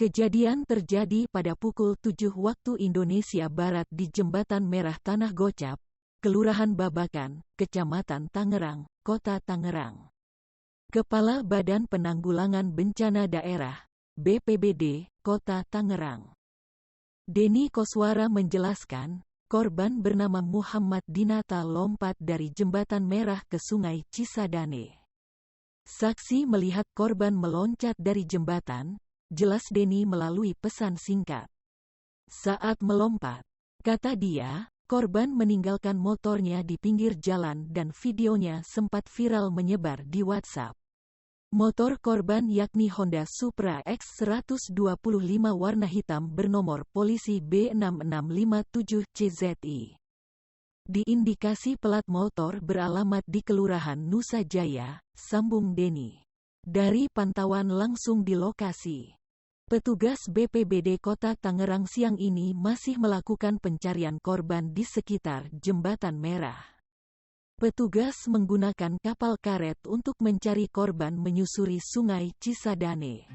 Kejadian terjadi pada pukul 7 waktu Indonesia Barat di Jembatan Merah Tanah Gocap, Kelurahan Babakan, Kecamatan Tangerang, Kota Tangerang. Kepala Badan Penanggulangan Bencana Daerah, BPBD, Kota Tangerang, Denny Koswara menjelaskan, korban bernama Muhammad Dinata lompat dari Jembatan Merah ke Sungai Cisadane. Saksi melihat korban meloncat dari jembatan, jelas Denny melalui pesan singkat. Saat melompat, kata dia, korban meninggalkan motornya di pinggir jalan dan videonya sempat viral menyebar di WhatsApp. Motor korban yakni Honda Supra X125 warna hitam bernomor polisi B6657CZI. Diindikasi pelat motor beralamat di Kelurahan Nusa Jaya, sambung Denny. Dari pantauan langsung di lokasi, petugas BPBD Kota Tangerang siang ini masih melakukan pencarian korban di sekitar Jembatan Merah. Petugas menggunakan kapal karet untuk mencari korban menyusuri Sungai Cisadane.